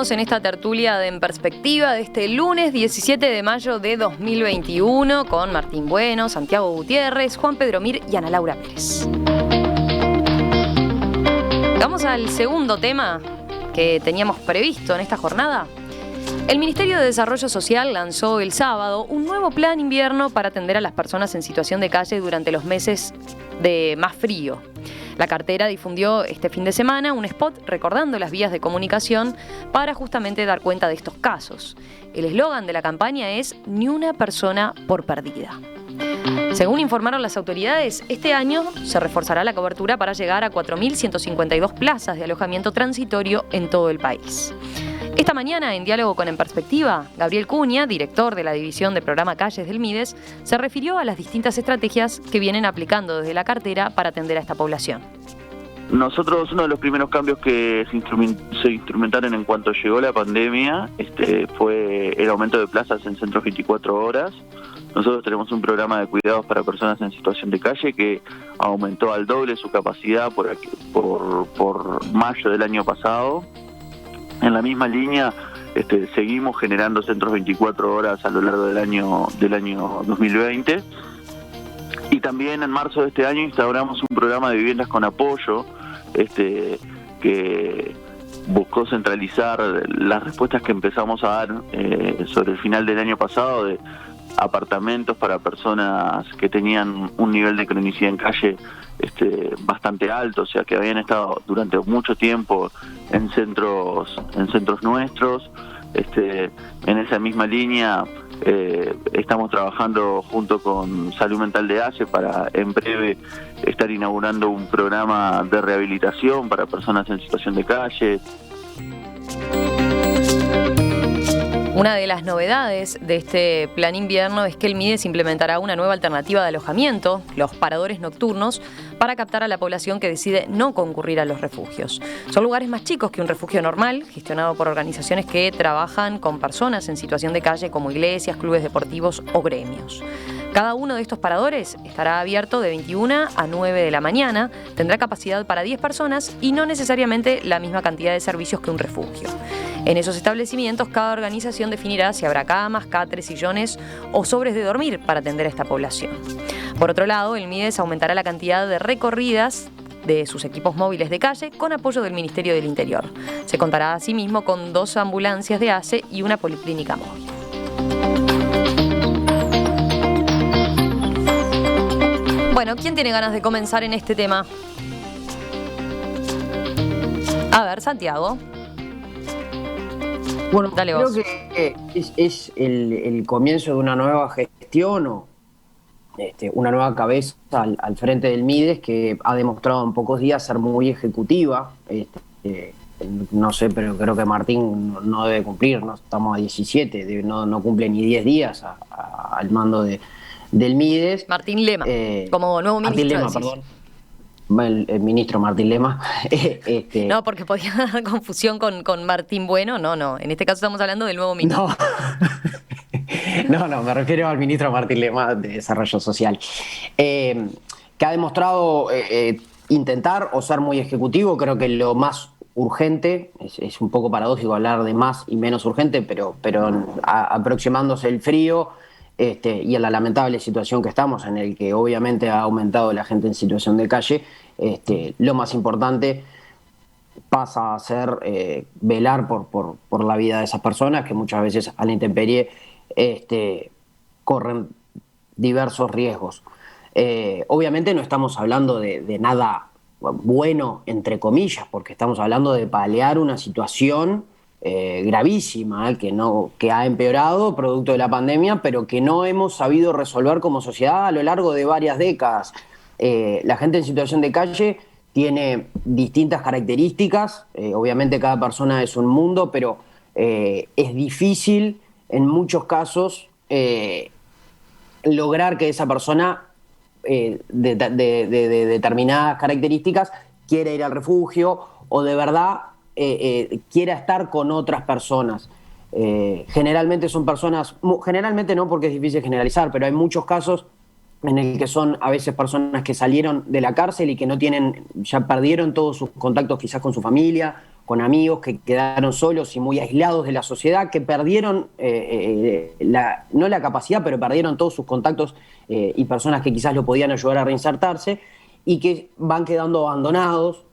Seguimos en esta tertulia de En Perspectiva de este lunes 17 de mayo de 2021 con Martín Bueno, Santiago Gutiérrez, Juan Pedro Mir y Ana Laura Pérez. Vamos al segundo tema que teníamos previsto en esta jornada. El Ministerio de Desarrollo Social lanzó el sábado un nuevo plan invierno para atender a las personas en situación de calle durante los meses de más frío. La cartera difundió este fin de semana un spot recordando las vías de comunicación para justamente dar cuenta de estos casos. El eslogan de la campaña es "Ni una persona por perdida". Según informaron las autoridades, este año se reforzará la cobertura para llegar a 4.152 plazas de alojamiento transitorio en todo el país. Esta mañana, en diálogo con En Perspectiva, Gabriel Cuña, director de la División de Programa Calles del Mides, se refirió a las distintas estrategias que vienen aplicando desde la cartera para atender a esta población. Nosotros, uno de los primeros cambios que se instrumentaron en cuanto llegó la pandemia fue el aumento de plazas en centros 24 horas. Nosotros tenemos un programa de cuidados para personas en situación de calle que aumentó al doble su capacidad por mayo del año pasado. En la misma línea seguimos generando centros 24 horas a lo largo del año 2020. Y también en marzo de este año instauramos un programa de viviendas con apoyo que buscó centralizar las respuestas que empezamos a dar sobre el final del año pasado de apartamentos para personas que tenían un nivel de cronicidad en calle bastante alto, o sea que habían estado durante mucho tiempo en centros nuestros. En esa misma línea estamos trabajando junto con Salud Mental de ACE para en breve estar inaugurando un programa de rehabilitación para personas en situación de calle. Una de las novedades de este plan invierno es que el Mides implementará una nueva alternativa de alojamiento, los paradores nocturnos, para captar a la población que decide no concurrir a los refugios. Son lugares más chicos que un refugio normal, gestionado por organizaciones que trabajan con personas en situación de calle como iglesias, clubes deportivos o gremios. Cada uno de estos paradores estará abierto de 21 a 9 de la mañana, tendrá capacidad para 10 personas y no necesariamente la misma cantidad de servicios que un refugio. En esos establecimientos, cada organización definirá si habrá camas, catres, sillones o sobres de dormir para atender a esta población. Por otro lado, el Mides aumentará la cantidad de recorridas de sus equipos móviles de calle con apoyo del Ministerio del Interior. Se contará asimismo con 2 ambulancias de ACE y una policlínica móvil. Bueno, ¿quién tiene ganas de comenzar en este tema? A ver, Santiago. Bueno, dale creo vos. que es el comienzo de una nueva gestión o una nueva cabeza al frente del Mides que ha demostrado en pocos días ser muy ejecutiva. No sé, pero creo que Martín no debe cumplir, no estamos a 17, no cumple ni 10 días al mando del Mides. Martín Lema, como nuevo ministro. Martín Lema, perdón. El ministro Martín Lema. No, porque podía dar confusión con Martín Bueno. No. En este caso estamos hablando del nuevo ministro. No, me refiero al ministro Martín Lema de Desarrollo Social. Que ha demostrado intentar o ser muy ejecutivo. Creo que lo más urgente, es un poco paradójico hablar de más y menos urgente, pero aproximándose el frío. Y en la lamentable situación que estamos, en el que obviamente ha aumentado la gente en situación de calle, lo más importante pasa a ser velar por la vida de esas personas que muchas veces a la intemperie corren diversos riesgos. Obviamente no estamos hablando de nada bueno, entre comillas, porque estamos hablando de paliar una situación gravísima, que ha empeorado producto de la pandemia, pero que no hemos sabido resolver como sociedad a lo largo de varias décadas. La gente en situación de calle tiene distintas características, obviamente cada persona es un mundo, pero es difícil en muchos casos lograr que esa persona de determinadas características quiera ir al refugio o de verdad quiera estar con otras personas. Generalmente son personas, generalmente no porque es difícil generalizar, pero hay muchos casos en el que son a veces personas que salieron de la cárcel y que no tienen, ya perdieron todos sus contactos quizás con su familia con amigos, que quedaron solos y muy aislados de la sociedad, que perdieron no la capacidad, pero perdieron todos sus contactos y personas que quizás lo podían ayudar a reinsertarse, y que van quedando abandonados,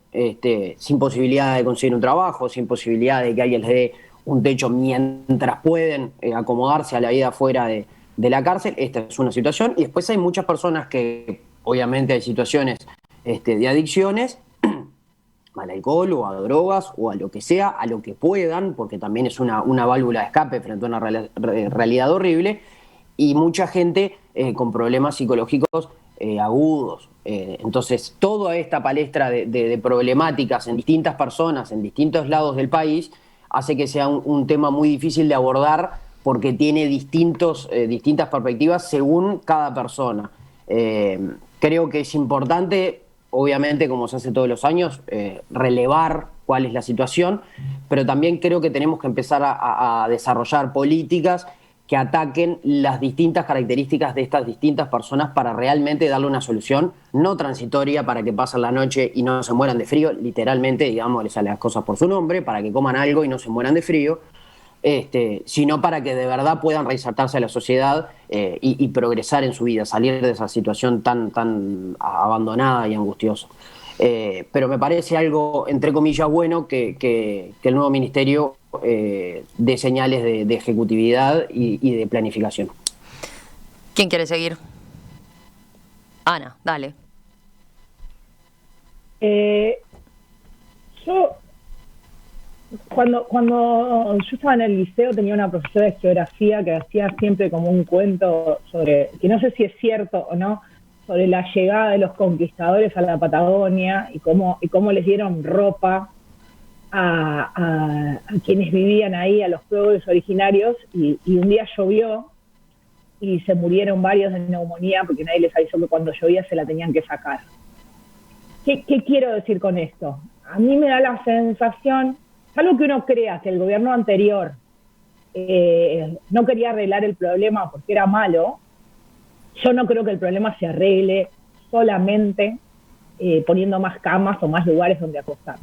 sin posibilidad de conseguir un trabajo, sin posibilidad de que alguien les dé un techo mientras pueden acomodarse a la vida fuera de la cárcel. Esta es una situación. Y después hay muchas personas que, obviamente hay situaciones de adicciones al alcohol o a drogas o a lo que sea, a lo que puedan, porque también es una válvula de escape frente a una realidad horrible, y mucha gente con problemas psicológicos agudos. Entonces, toda esta palestra de problemáticas en distintas personas, en distintos lados del país, hace que sea un tema muy difícil de abordar, porque tiene distintas perspectivas según cada persona. Creo que es importante, obviamente, como se hace todos los años, relevar cuál es la situación, pero también creo que tenemos que empezar a desarrollar políticas que ataquen las distintas características de estas distintas personas para realmente darle una solución no transitoria para que pasen la noche y no se mueran de frío, literalmente, digamos, les salen las cosas por su nombre, para que coman algo y no se mueran de frío, sino para que de verdad puedan reinsertarse a la sociedad y progresar en su vida, salir de esa situación tan abandonada y angustiosa. Pero me parece algo, entre comillas, bueno que el nuevo ministerio dé señales de ejecutividad y de planificación. ¿Quién quiere seguir? Ana, dale. Yo, cuando yo estaba en el liceo, tenía una profesora de geografía que hacía siempre como un cuento sobre, que no sé si es cierto o no, sobre la llegada de los conquistadores a la Patagonia y cómo les dieron ropa a quienes vivían ahí, a los pueblos originarios, y un día llovió y se murieron varios de neumonía porque nadie les avisó que cuando llovía se la tenían que sacar. ¿Qué quiero decir con esto? A mí me da la sensación, salvo que uno crea que el gobierno anterior no quería arreglar el problema porque era malo, yo no creo que el problema se arregle solamente poniendo más camas o más lugares donde acostar.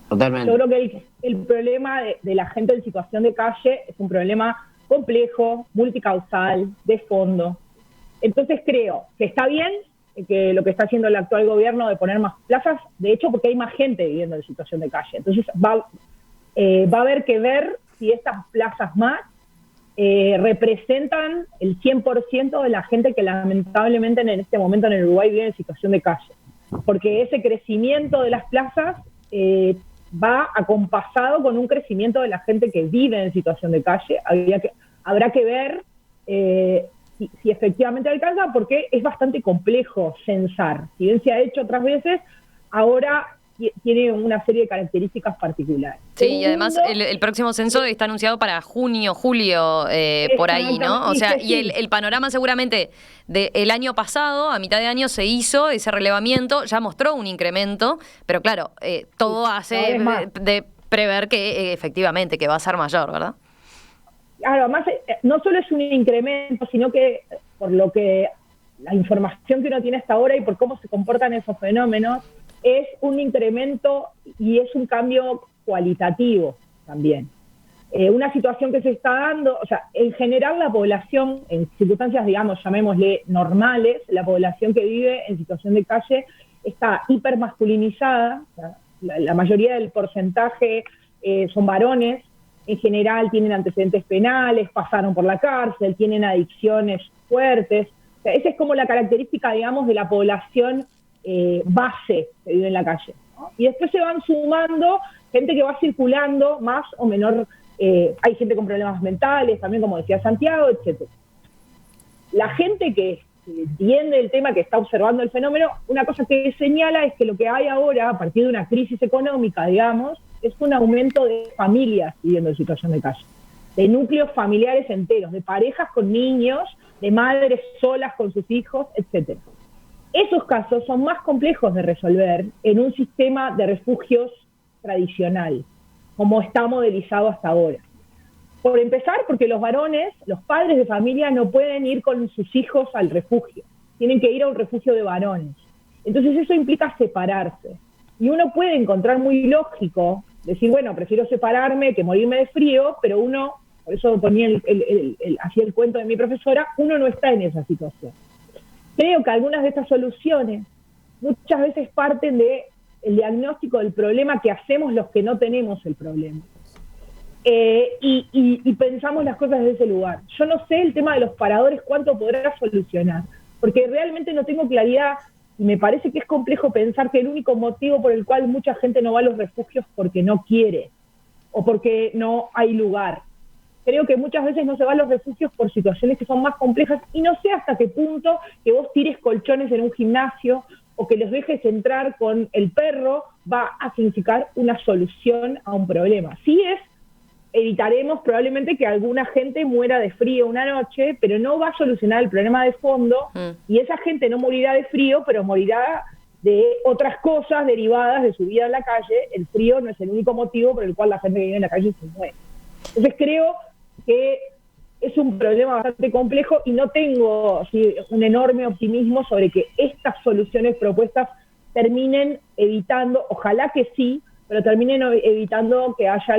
Totalmente. Yo creo que el problema de la gente en situación de calle es un problema complejo, multicausal, de fondo. Entonces creo que está bien que lo que está haciendo el actual gobierno de poner más plazas, de hecho porque hay más gente viviendo en situación de calle. Entonces va a haber que ver si estas plazas más representan el 100% de la gente que lamentablemente en este momento en el Uruguay vive en situación de calle. Porque ese crecimiento de las plazas va acompasado con un crecimiento de la gente que vive en situación de calle. Habrá que ver si efectivamente alcanza, porque es bastante complejo censar. Si bien se ha hecho otras veces, ahora tiene una serie de características particulares. Sí, y además el próximo censo está anunciado para junio, julio, por ahí, ¿no? O sea, y el panorama seguramente del año pasado, a mitad de año se hizo ese relevamiento, ya mostró un incremento, pero claro, todo hace de prever que efectivamente que va a ser mayor, ¿verdad? Claro, además no solo es un incremento, sino que por lo que la información que uno tiene hasta ahora y por cómo se comportan esos fenómenos, es un incremento y es un cambio cualitativo también. Una situación que se está dando, o sea, en general la población, en circunstancias, digamos, llamémosle normales, la población que vive en situación de calle está hipermasculinizada, o sea, la mayoría del porcentaje son varones, en general tienen antecedentes penales, pasaron por la cárcel, tienen adicciones fuertes. O sea, esa es como la característica, digamos, de la población base que vive en la calle, ¿no? Y después se van sumando gente que va circulando más o menor, hay gente con problemas mentales, también como decía Santiago, etc. La gente que entiende el tema, que está observando el fenómeno, una cosa que señala es que lo que hay ahora, a partir de una crisis económica, digamos, es un aumento de familias viviendo en situación de calle, de núcleos familiares enteros, de parejas con niños, de madres solas con sus hijos, etcétera. Esos casos son más complejos de resolver en un sistema de refugios tradicional, como está modelizado hasta ahora. Por empezar, porque los varones, los padres de familia, no pueden ir con sus hijos al refugio, tienen que ir a un refugio de varones. Entonces eso implica separarse. Y uno puede encontrar muy lógico decir, bueno, prefiero separarme que morirme de frío, pero uno, por eso ponía hacía el cuento de mi profesora, uno no está en esa situación. Creo que algunas de estas soluciones muchas veces parten del diagnóstico del problema que hacemos los que no tenemos el problema. Y pensamos las cosas desde ese lugar. Yo no sé el tema de los paradores cuánto podrá solucionar, porque realmente no tengo claridad y me parece que es complejo pensar que el único motivo por el cual mucha gente no va a los refugios es porque no quiere o porque no hay lugar. Creo que muchas veces no se va a los refugios por situaciones que son más complejas y no sé hasta qué punto que vos tires colchones en un gimnasio o que los dejes entrar con el perro va a significar una solución a un problema. Sí evitaremos probablemente que alguna gente muera de frío una noche, pero no va a solucionar el problema de fondo y esa gente no morirá de frío, pero morirá de otras cosas derivadas de su vida en la calle. El frío no es el único motivo por el cual la gente que vive en la calle se muere. Entonces creo que es un problema bastante complejo y no tengo un enorme optimismo sobre que estas soluciones propuestas terminen evitando, ojalá que sí, pero terminen evitando que haya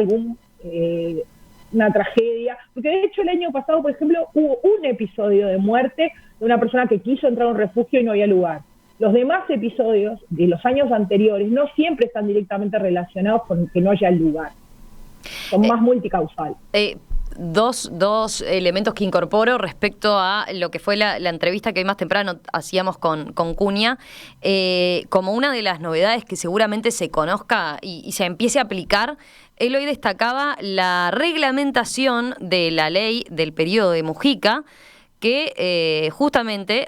una tragedia, porque de hecho el año pasado, por ejemplo, hubo un episodio de muerte de una persona que quiso entrar a un refugio y no había lugar. Los demás episodios de los años anteriores no siempre están directamente relacionados con que no haya lugar, son más multicausales. Dos elementos que incorporo respecto a lo que fue la entrevista que hoy más temprano hacíamos con Cunha, como una de las novedades que seguramente se conozca y se empiece a aplicar. Él hoy destacaba la reglamentación de la ley del periodo de Mujica, que justamente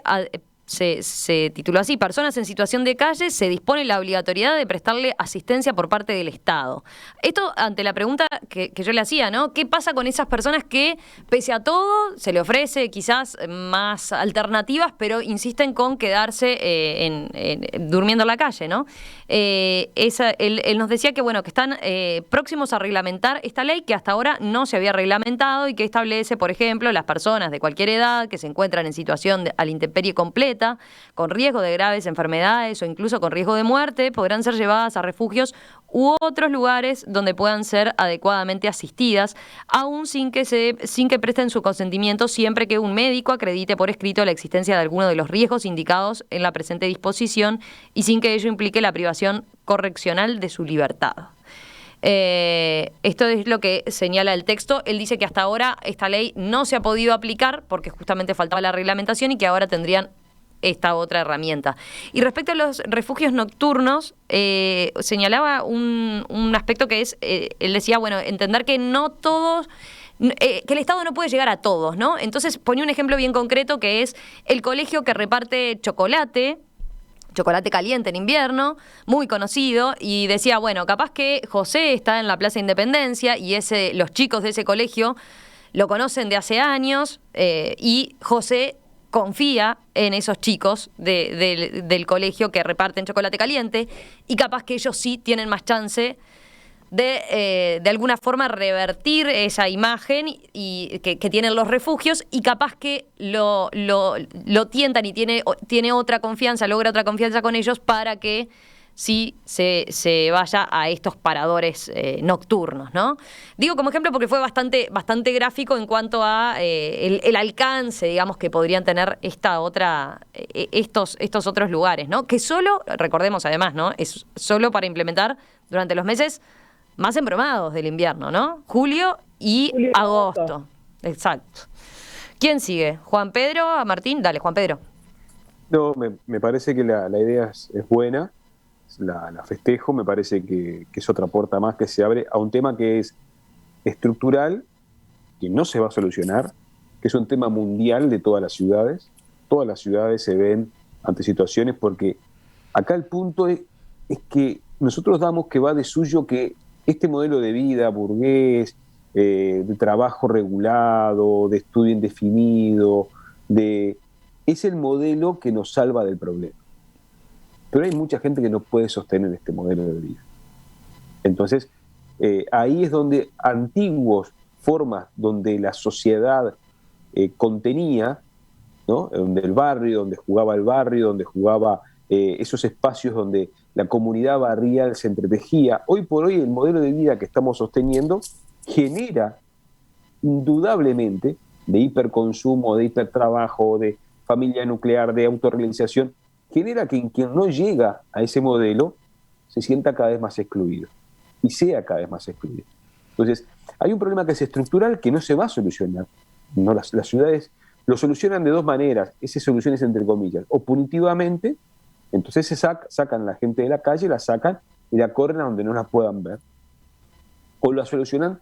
se tituló así: personas en situación de calle, se dispone la obligatoriedad de prestarle asistencia por parte del Estado. Esto ante la pregunta que yo le hacía, ¿no? ¿Qué pasa con esas personas que, pese a todo, se le ofrece quizás más alternativas, pero insisten con quedarse durmiendo en la calle, ¿no? Él nos decía que, bueno, que están próximos a reglamentar esta ley que hasta ahora no se había reglamentado y que establece, por ejemplo, las personas de cualquier edad que se encuentran en situación a la intemperie completa, con riesgo de graves enfermedades o incluso con riesgo de muerte, podrán ser llevadas a refugios u otros lugares donde puedan ser adecuadamente asistidas, aún sin que presten su consentimiento, siempre que un médico acredite por escrito la existencia de alguno de los riesgos indicados en la presente disposición y sin que ello implique la privación correccional de su libertad. Esto es lo que señala el texto. Él dice que hasta ahora esta ley no se ha podido aplicar porque justamente faltaba la reglamentación y que ahora tendrían esta otra herramienta. Y respecto a los refugios nocturnos, señalaba un aspecto que es, él decía, bueno, entender que no todos, que el Estado no puede llegar a todos, ¿no? Entonces ponía un ejemplo bien concreto que es el colegio que reparte chocolate caliente en invierno, muy conocido, y decía, bueno, capaz que José está en la Plaza Independencia y los chicos de ese colegio lo conocen de hace años y José confía en esos chicos del colegio que reparten chocolate caliente y capaz que ellos sí tienen más chance de alguna forma revertir esa imagen y que tienen los refugios y capaz que lo tientan y tiene otra confianza, logra otra confianza con ellos para que sí se vaya a estos paradores nocturnos, ¿no? Digo como ejemplo porque fue bastante gráfico en cuanto a el alcance, digamos, que podrían tener estos otros lugares, ¿no? Que solo, recordemos además, ¿no? Es solo para implementar durante los meses más embromados del invierno, ¿no? Julio y agosto. Exacto. ¿Quién sigue? ¿Juan Pedro? ¿A Martín? Dale, Juan Pedro. No, me parece que la idea es buena. La festejo, me parece que es otra puerta más que se abre a un tema que es estructural, que no se va a solucionar, que es un tema mundial de todas las ciudades. Todas las ciudades se ven ante situaciones porque acá el punto es que nosotros damos que va de suyo que este modelo de vida burgués, de trabajo regulado, de estudio indefinido, es el modelo que nos salva del problema. Pero hay mucha gente que no puede sostener este modelo de vida. Entonces, ahí es donde antiguas formas donde la sociedad contenía, ¿no? Donde el barrio, donde jugaba esos espacios donde la comunidad barrial se entretejía. Hoy por hoy el modelo de vida que estamos sosteniendo genera indudablemente de hiperconsumo, de hipertrabajo, de familia nuclear, de autorrealización, genera que quien no llega a ese modelo se sienta cada vez más excluido y sea cada vez más excluido. Entonces, hay un problema que es estructural que no se va a solucionar. No, las ciudades lo solucionan de dos maneras, esas soluciones entre comillas, o punitivamente, entonces sacan a la gente de la calle, la sacan y la corren a donde no la puedan ver, o la solucionan,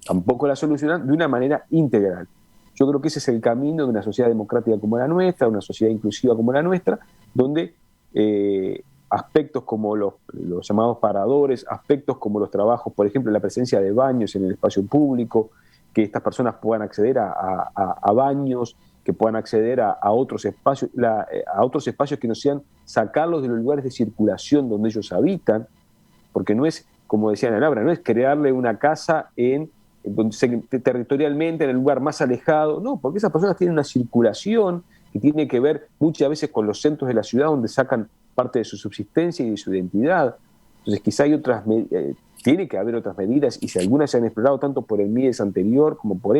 tampoco la solucionan de una manera integral. Yo creo que ese es el camino de una sociedad democrática como la nuestra, una sociedad inclusiva como la nuestra, donde aspectos como los llamados paradores, aspectos como los trabajos, por ejemplo, la presencia de baños en el espacio público, que estas personas puedan acceder a baños, que puedan acceder a otros espacios, a otros espacios que no sean sacarlos de los lugares de circulación donde ellos habitan, porque no es, como decía Ana Laura, no es crearle una casa territorialmente en el lugar más alejado, no, porque esas personas tienen una circulación que tiene que ver muchas veces con los centros de la ciudad donde sacan parte de su subsistencia y de su identidad. Entonces quizá hay tiene que haber otras medidas, y si algunas se han explorado tanto por el MIDES anterior como por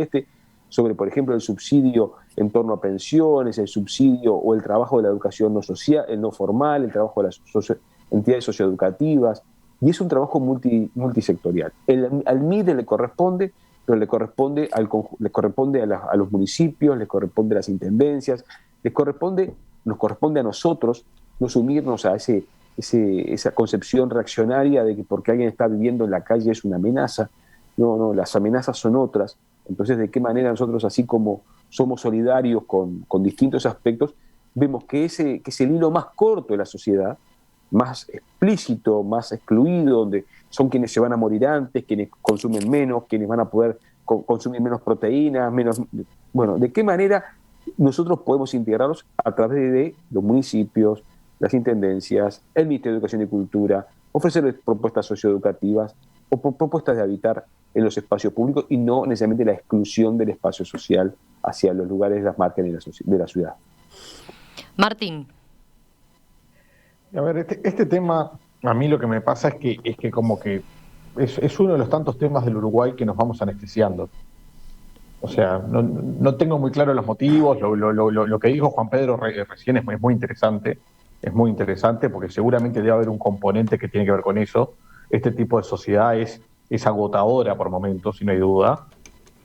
sobre, por ejemplo, el subsidio en torno a pensiones, el subsidio o el trabajo de la educación no social, el no formal, el trabajo de las entidades socioeducativas, y es un trabajo multisectorial. Al MIDES le corresponde, pero le corresponde a los municipios, le corresponde a las intendencias, nos corresponde a nosotros no sumirnos a esa concepción reaccionaria de que porque alguien está viviendo en la calle es una amenaza. No, las amenazas son otras. Entonces, ¿de qué manera nosotros, así como somos solidarios con distintos aspectos, vemos que es el hilo más corto de la sociedad, más explícito, más excluido, donde son quienes se van a morir antes, quienes consumen menos, quienes van a poder consumir menos proteínas, Bueno, ¿de qué manera nosotros podemos integrarlos? A través de los municipios, las intendencias, el Ministerio de Educación y Cultura, ofrecerles propuestas socioeducativas o propuestas de habitar en los espacios públicos y no necesariamente la exclusión del espacio social hacia los lugares de las márgenes de la ciudad. Martín. A ver, este tema, a mí lo que me pasa es que como que es uno de los tantos temas del Uruguay que nos vamos anestesiando. O sea, no tengo muy claro los motivos, lo que dijo Juan Pedro recién es muy interesante. Es muy interesante porque seguramente debe haber un componente que tiene que ver con eso. Este tipo de sociedad es agotadora por momentos, si no hay duda,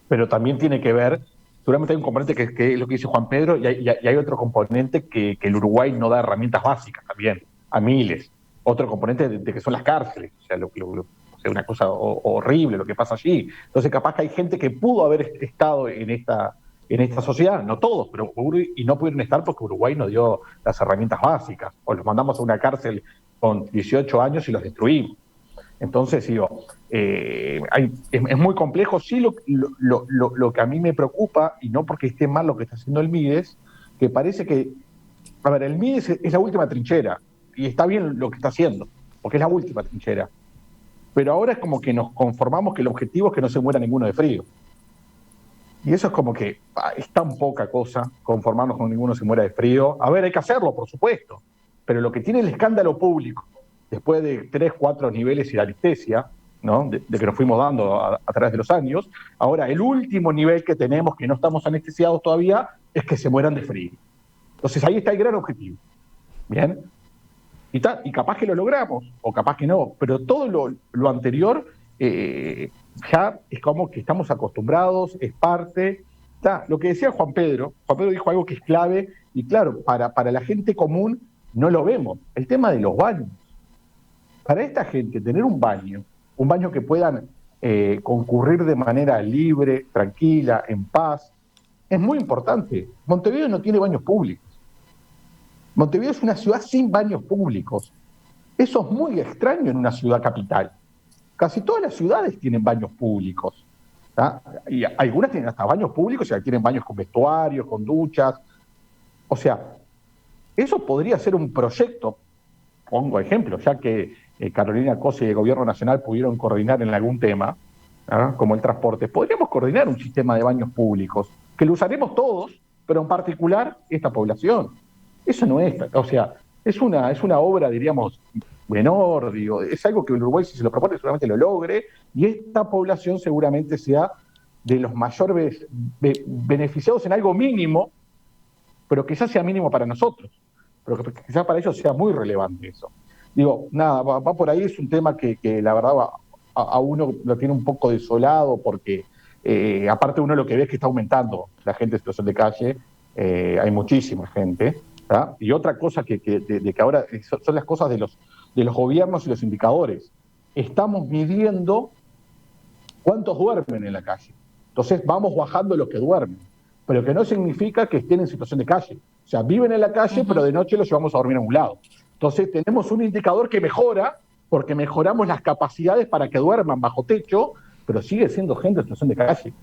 pero también tiene que ver, seguramente hay un componente que es lo que dice Juan Pedro, y hay otro componente que el Uruguay no da herramientas básicas también, a miles. Otro componente de que son las cárceles, o sea, una cosa horrible lo que pasa allí. Entonces capaz que hay gente que pudo haber estado en esta sociedad, no todos, pero y no pudieron estar porque Uruguay no dio las herramientas básicas, o los mandamos a una cárcel con 18 años y los destruimos. Entonces, digo, es muy complejo. Sí, lo que a mí me preocupa, y no porque esté mal lo que está haciendo el MIDES, que parece que, a ver, el MIDES es la última trinchera, y está bien lo que está haciendo, porque es la última trinchera. Pero ahora es como que nos conformamos que el objetivo es que no se muera ninguno de frío. Y eso es como que es tan poca cosa conformarnos con ninguno se muera de frío. A ver, hay que hacerlo, por supuesto. Pero lo que tiene el escándalo público, después de 3, 4 niveles y la anestesia, ¿no? de que nos fuimos dando a través de los años, ahora el último nivel que tenemos, que no estamos anestesiados todavía, es que se mueran de frío. Entonces ahí está el gran objetivo. ¿Bien? Y capaz que lo logramos, o capaz que no, pero todo lo anterior ya es como que estamos acostumbrados, es parte. Lo que decía Juan Pedro dijo algo que es clave, y claro, para la gente común no lo vemos, el tema de los baños. Para esta gente, tener un baño que puedan concurrir de manera libre, tranquila, en paz, es muy importante. Montevideo no tiene baños públicos. Montevideo es una ciudad sin baños públicos. Eso es muy extraño en una ciudad capital. Casi todas las ciudades tienen baños públicos, ¿tá? Y algunas tienen hasta baños públicos, y tienen baños con vestuarios, con duchas. O sea, eso podría ser un proyecto, pongo ejemplo, ya que Carolina Cose y el Gobierno Nacional pudieron coordinar en algún tema, ¿ah? Como el transporte. Podríamos coordinar un sistema de baños públicos, que lo usaremos todos, pero en particular esta población. Eso no es, o sea, es una obra, diríamos, menor, digo, es algo que el Uruguay, si se lo propone, seguramente lo logre, y esta población seguramente sea de los mayores beneficiados en algo mínimo, pero quizás sea mínimo para nosotros, pero que quizás para ellos sea muy relevante eso. Digo, nada, va por ahí, es un tema que la verdad a uno lo tiene un poco desolado, porque aparte uno lo que ve es que está aumentando la gente en situación de calle, hay muchísima gente, ¿tá? Y otra cosa que ahora son las cosas de los gobiernos y los indicadores. Estamos midiendo cuántos duermen en la calle. Entonces vamos bajando los que duermen, pero que no significa que estén en situación de calle. O sea, viven en la calle, pero de noche los llevamos a dormir a un lado. Entonces tenemos un indicador que mejora, porque mejoramos las capacidades para que duerman bajo techo, pero sigue siendo gente en situación de calle.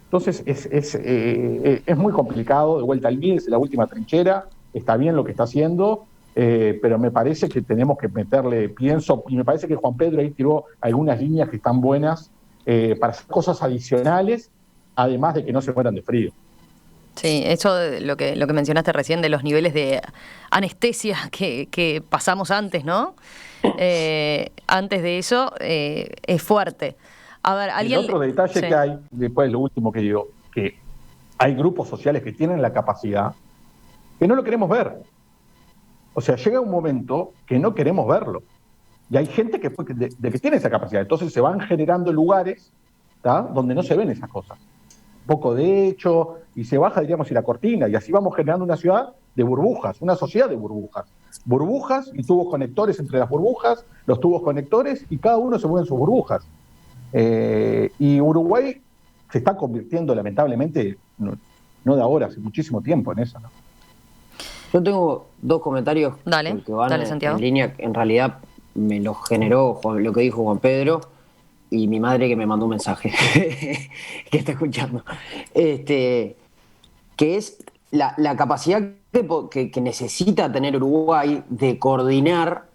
Entonces es muy complicado. De vuelta al MIDES, la última trinchera, está bien lo que está haciendo, pero me parece que tenemos que meterle pienso, y me parece que Juan Pedro ahí tiró algunas líneas que están buenas para hacer cosas adicionales, además de que no se mueran de frío. Sí, eso de lo que mencionaste recién de los niveles de anestesia que pasamos antes, ¿no? Antes de eso es fuerte. A ver, alguien... El otro detalle que hay, después lo último que digo, que hay grupos sociales que tienen la capacidad que no lo queremos ver. O sea, llega un momento que no queremos verlo. Y hay gente que tiene esa capacidad. Entonces se van generando lugares, ¿tá?, donde no se ven esas cosas. Poco de hecho, y se baja, diríamos, la cortina, y así vamos generando una ciudad de burbujas, una sociedad de burbujas. Burbujas y tubos conectores entre las burbujas, los tubos conectores, y cada uno se mueve en sus burbujas. Y Uruguay se está convirtiendo, lamentablemente, no de ahora, hace muchísimo tiempo en eso, ¿no? Yo tengo dos comentarios que van en línea, en realidad me los generó lo que dijo Juan Pedro y mi madre, que me mandó un mensaje que está escuchando, que es la capacidad que necesita tener Uruguay de coordinar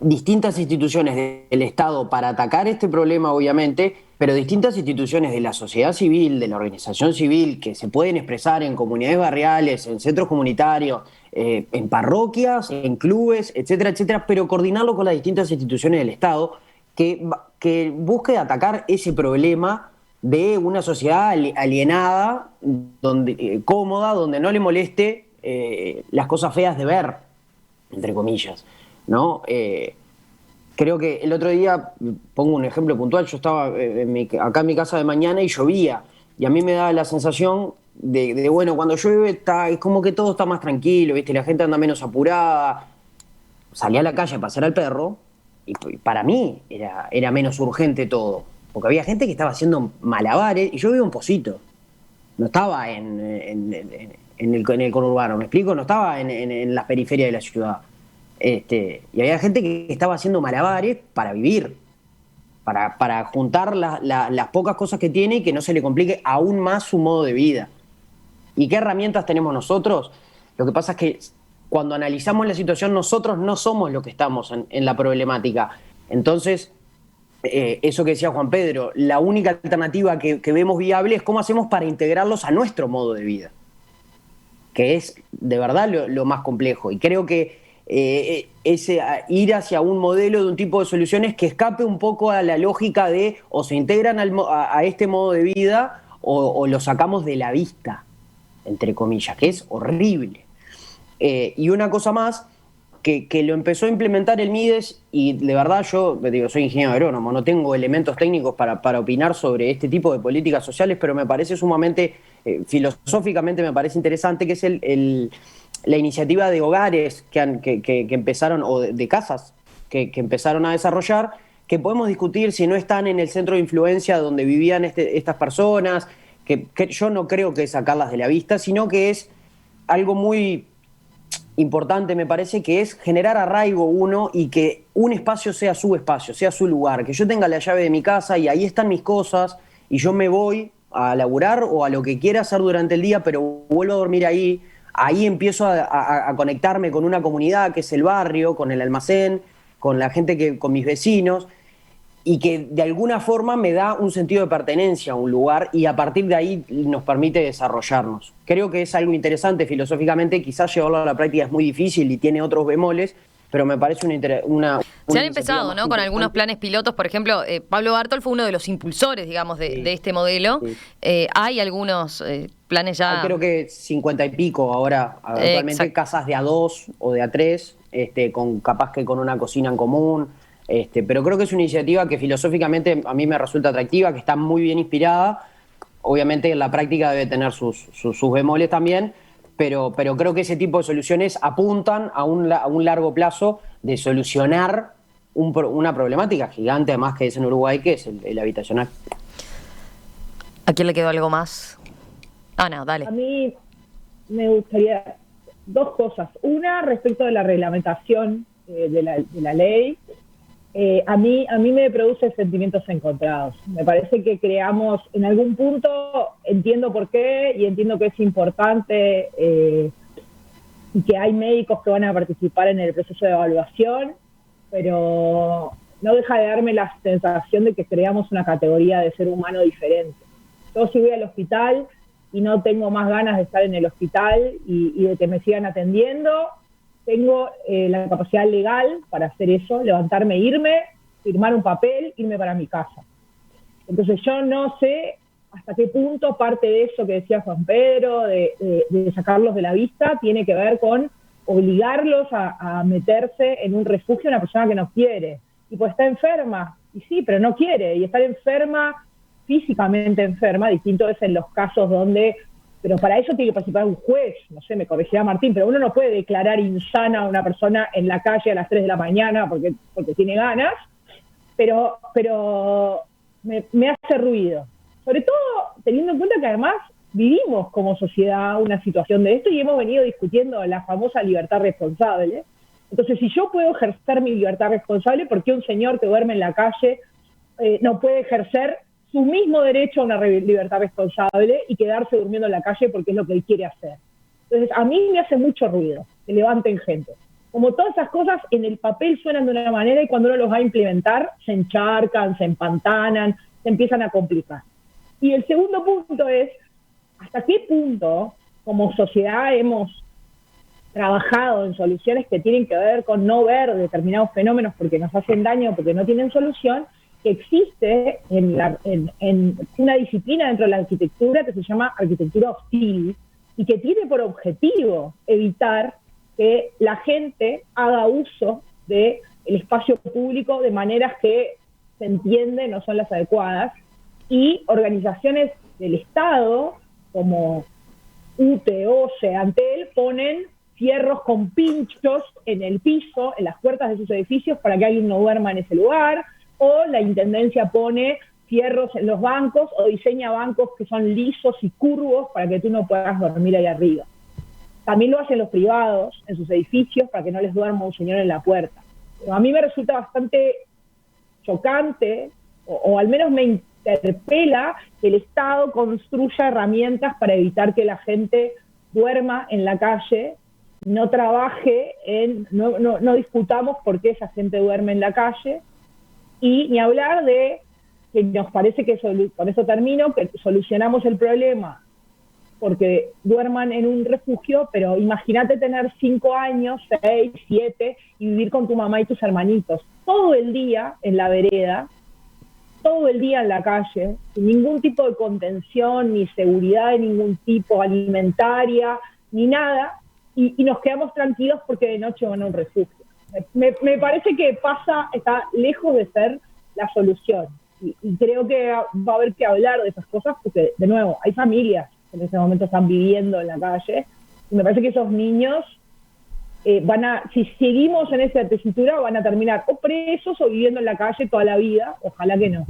distintas instituciones del Estado para atacar este problema, obviamente, pero distintas instituciones de la sociedad civil, de la organización civil, que se pueden expresar en comunidades barriales, en centros comunitarios, en parroquias, en clubes, etcétera, etcétera, pero coordinarlo con las distintas instituciones del Estado que busque atacar ese problema de una sociedad alienada, cómoda, donde no le moleste las cosas feas de ver, entre comillas, ¿no? Creo que el otro día, pongo un ejemplo puntual, yo estaba acá en mi casa de mañana y llovía, y a mí me da la sensación de bueno, cuando llueve es como que todo está más tranquilo, ¿viste? La gente anda menos apurada. Salí a la calle a pasear al perro y para mí era menos urgente todo, porque había gente que estaba haciendo malabares, y yo vivo en Pocito, no estaba en el conurbano, ¿me explico? No estaba en las periferias de la ciudad. Y había gente que estaba haciendo malabares para vivir, para juntar las pocas cosas que tiene y que no se le complique aún más su modo de vida. ¿Y qué herramientas tenemos nosotros? Lo que pasa es que cuando analizamos la situación, nosotros no somos los que estamos en la problemática. Entonces, eso que decía Juan Pedro, la única alternativa que vemos viable es cómo hacemos para integrarlos a nuestro modo de vida, que es de verdad lo más complejo. Y creo que ir hacia un modelo de un tipo de soluciones que escape un poco a la lógica de o se integran a este modo de vida o lo sacamos de la vista, entre comillas, que es horrible. Y una cosa más, que lo empezó a implementar el MIDES, y de verdad yo soy ingeniero agrónomo, no tengo elementos técnicos para opinar sobre este tipo de políticas sociales, pero me parece sumamente, filosóficamente me parece interesante, que es la iniciativa de hogares que empezaron, o de casas que empezaron a desarrollar, que podemos discutir si no están en el centro de influencia donde vivían estas personas, que yo no creo que es sacarlas de la vista, sino que es algo muy importante, me parece, que es generar arraigo y que un espacio, sea su lugar, que yo tenga la llave de mi casa y ahí están mis cosas y yo me voy a laburar o a lo que quiera hacer durante el día, pero vuelvo a dormir ahí. Ahí empiezo a conectarme con una comunidad que es el barrio, con el almacén, con la gente con mis vecinos. y que de alguna forma me da un sentido de pertenencia a un lugar y a partir de ahí nos permite desarrollarnos. Creo que es algo interesante filosóficamente, quizás llevarlo a la práctica es muy difícil y tiene otros bemoles, pero me parece Se han empezado, ¿no?, con algunos planes pilotos. Por ejemplo, Pablo Bartol fue uno de los impulsores, digamos, de este modelo. Sí. Hay algunos planes ya... Creo que 50 y pico ahora, actualmente casas de A2 o de A3, capaz que con una cocina en común. Pero creo que es una iniciativa que filosóficamente a mí me resulta atractiva, que está muy bien inspirada. Obviamente en la práctica debe tener sus bemoles también, pero creo que ese tipo de soluciones apuntan a un largo plazo de solucionar una problemática gigante, además que es en Uruguay, que es el habitacional. ¿A quién le quedó algo más? No, dale. A mí me gustaría dos cosas. Una, respecto de la reglamentación de la ley. A mí me produce sentimientos encontrados. Me parece que creamos, en algún punto, entiendo por qué y entiendo que es importante y que hay médicos que van a participar en el proceso de evaluación, pero no deja de darme la sensación de que creamos una categoría de ser humano diferente. Yo si voy al hospital y no tengo más ganas de estar en el hospital y de que me sigan atendiendo, tengo la capacidad legal para hacer eso, levantarme, irme, firmar un papel, irme para mi casa. Entonces yo no sé hasta qué punto parte de eso que decía Juan Pedro, de sacarlos de la vista, tiene que ver con obligarlos a meterse en un refugio una persona que no quiere. Y pues está enferma, y sí, pero no quiere. Y estar enferma, físicamente enferma, distinto es en los casos donde... Pero para eso tiene que participar un juez, no sé, me corregirá Martín, pero uno no puede declarar insana a una persona en la calle a las 3 de la mañana porque tiene ganas, pero me hace ruido. Sobre todo teniendo en cuenta que además vivimos como sociedad una situación de esto y hemos venido discutiendo la famosa libertad responsable. Entonces, si yo puedo ejercer mi libertad responsable, ¿por qué un señor que duerme en la calle no puede ejercer su mismo derecho a una libertad responsable y quedarse durmiendo en la calle porque es lo que él quiere hacer? Entonces, a mí me hace mucho ruido que levanten gente. Como todas esas cosas en el papel suenan de una manera y cuando uno los va a implementar se encharcan, se empantanan, se empiezan a complicar. Y el segundo punto es, ¿hasta qué punto como sociedad hemos trabajado en soluciones que tienen que ver con no ver determinados fenómenos porque nos hacen daño, porque no tienen solución? Que existe en una disciplina dentro de la arquitectura que se llama arquitectura hostil y que tiene por objetivo evitar que la gente haga uso del espacio público de maneras que se entiende no son las adecuadas, y organizaciones del Estado como UTE, OCE, Antel ponen fierros con pinchos en el piso, en las puertas de sus edificios para que alguien no duerma en ese lugar, o la Intendencia pone fierros en los bancos o diseña bancos que son lisos y curvos para que tú no puedas dormir ahí arriba. También lo hacen los privados en sus edificios para que no les duerma un señor en la puerta. Pero a mí me resulta bastante chocante, o al menos me interpela, que el Estado construya herramientas para evitar que la gente duerma en la calle, no trabaje no discutamos por qué esa gente duerme en la calle. Y ni hablar de que nos parece que, con eso termino, que solucionamos el problema porque duerman en un refugio, pero imagínate tener 5 años, 6, 7, y vivir con tu mamá y tus hermanitos todo el día en la vereda, todo el día en la calle, sin ningún tipo de contención, ni seguridad de ningún tipo, alimentaria, ni nada, y nos quedamos tranquilos porque de noche van a un refugio. Me parece que está lejos de ser la solución. Y creo que va a haber que hablar de esas cosas porque, de nuevo, hay familias que en ese momento están viviendo en la calle. Y me parece que esos niños si seguimos en esa tesitura, van a terminar o presos o viviendo en la calle toda la vida. Ojalá que no.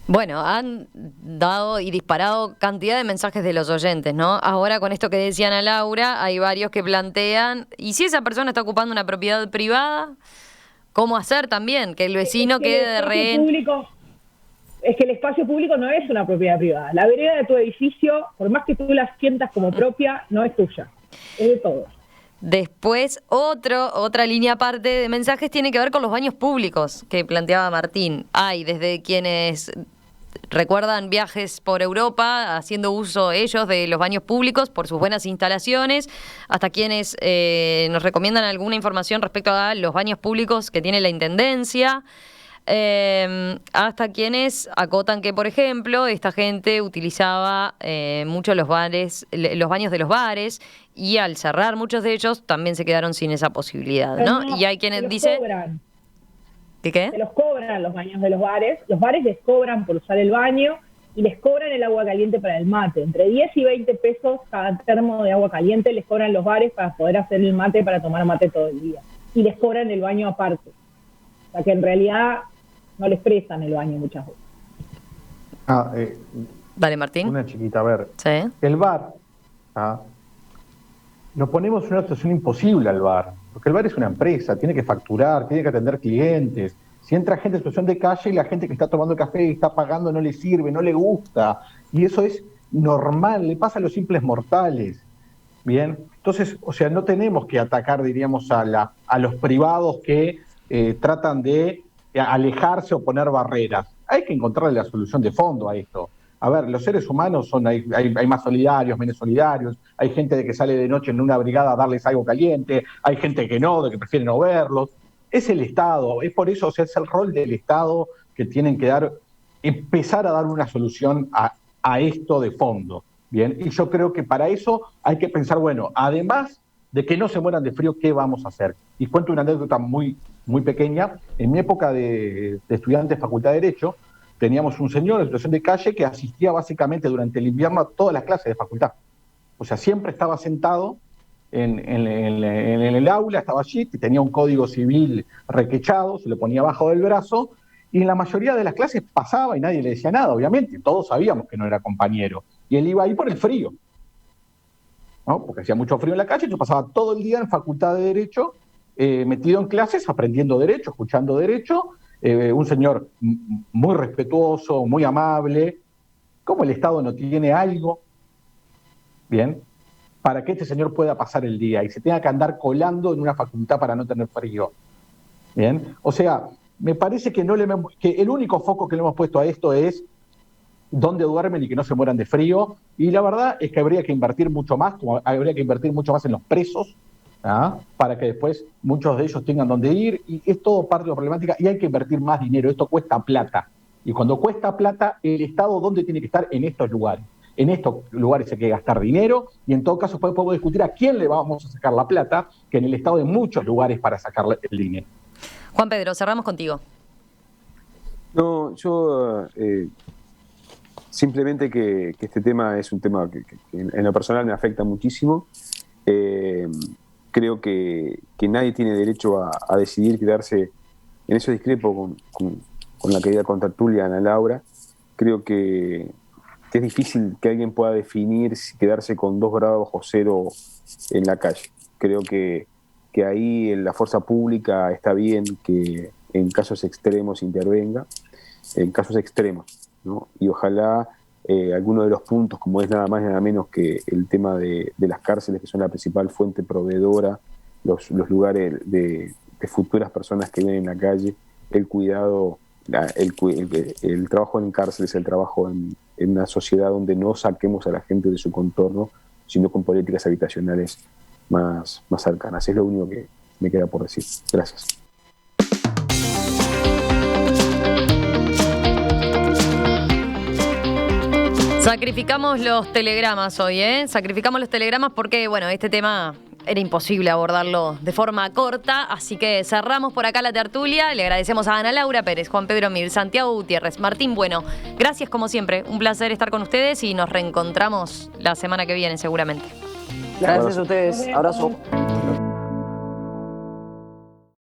Bueno, han dado y disparado cantidad de mensajes de los oyentes, ¿no? Ahora con esto que decían a Laura, hay varios que plantean, ¿y si esa persona está ocupando una propiedad privada? ¿Cómo hacer también? Que el vecino quede de rehén. Es que el espacio público no es una propiedad privada. La vereda de tu edificio, por más que tú la sientas como propia, no es tuya. Es de todos. Después, otra línea aparte de mensajes tiene que ver con los baños públicos que planteaba Martín. Hay desde quienes recuerdan viajes por Europa haciendo uso ellos de los baños públicos por sus buenas instalaciones, hasta quienes nos recomiendan alguna información respecto a los baños públicos que tiene la Intendencia, hasta quienes acotan que, por ejemplo, esta gente utilizaba mucho los baños de los bares, y al cerrar muchos de ellos también se quedaron sin esa posibilidad, ¿no? Y hay quienes dicen... ¿Qué? Se los cobran los baños de los bares les cobran por usar el baño y les cobran el agua caliente para el mate. Entre 10 y 20 pesos cada termo de agua caliente les cobran los bares para poder hacer el mate, para tomar mate todo el día. Y les cobran el baño aparte. O sea que en realidad no les prestan el baño muchas veces. Dale, Martín. Una chiquita, a ver. Sí. El bar, lo ponemos en una situación imposible al bar, porque el bar es una empresa, tiene que facturar, tiene que atender clientes. Si entra gente en situación de calle y la gente que está tomando café y está pagando no le sirve, no le gusta, y eso es normal, le pasa a los simples mortales. Bien, entonces, o sea, no tenemos que atacar, diríamos, a los privados que tratan de alejarse o poner barreras. Hay que encontrarle la solución de fondo a esto. A ver, los seres humanos hay más solidarios, menos solidarios, hay gente de que sale de noche en una brigada a darles algo caliente, hay gente que no, de que prefiere no verlos. Es el Estado, es por eso, o sea, es el rol del Estado que tienen que empezar a dar una solución a esto de fondo. Bien, y yo creo que para eso hay que pensar, bueno, además de que no se mueran de frío, ¿qué vamos a hacer? Y cuento una anécdota muy, muy pequeña. En mi época de estudiante de Facultad de Derecho, teníamos un señor en situación de calle que asistía básicamente durante el invierno a todas las clases de facultad. O sea, siempre estaba sentado en el aula, estaba allí, tenía un código civil requechado, se lo ponía abajo del brazo, y en la mayoría de las clases pasaba y nadie le decía nada, obviamente. Todos sabíamos que no era compañero. Y él iba ahí por el frío, ¿no? Porque hacía mucho frío en la calle. Yo pasaba todo el día en Facultad de Derecho, metido en clases, aprendiendo Derecho, escuchando Derecho. Un señor muy respetuoso, muy amable. ¿Cómo el Estado no tiene algo, bien, para que este señor pueda pasar el día y se tenga que andar colando en una facultad para no tener frío? Bien, o sea, me parece que que el único foco que le hemos puesto a esto es dónde duermen y que no se mueran de frío, y la verdad es que habría que invertir mucho más, en los presos, para que después muchos de ellos tengan dónde ir, y es todo parte de la problemática, y hay que invertir más dinero. Esto cuesta plata, y cuando cuesta plata, el Estado, ¿dónde tiene que estar? En estos lugares. En estos lugares hay que gastar dinero, y en todo caso podemos discutir a quién le vamos a sacar la plata, que en el Estado hay muchos lugares para sacarle el dinero. Juan Pedro, cerramos contigo. No, yo simplemente que este tema es un tema que en lo personal me afecta muchísimo. Creo que nadie tiene derecho a decidir quedarse, en eso discrepo con la querida contertulia Ana Laura. Creo que es difícil que alguien pueda definir si quedarse con 2 grados bajo cero en la calle. Creo que ahí la fuerza pública está bien que en casos extremos intervenga, en casos extremos, ¿no? Y ojalá alguno de los puntos, como es nada más y nada menos que el tema de las cárceles, que son la principal fuente proveedora, los lugares de futuras personas que viven en la calle, el cuidado, el trabajo en cárceles, el trabajo en una sociedad donde no saquemos a la gente de su contorno, sino con políticas habitacionales más cercanas. Es lo único que me queda por decir. Gracias. Sacrificamos los telegramas hoy, Sacrificamos los telegramas porque, bueno, este tema era imposible abordarlo de forma corta, así que cerramos por acá la tertulia. Le agradecemos a Ana Laura Pérez, Juan Pedro Mir, Santiago Gutiérrez, Martín Bueno. Gracias como siempre, un placer estar con ustedes y nos reencontramos la semana que viene seguramente. Gracias a ustedes, abrazo.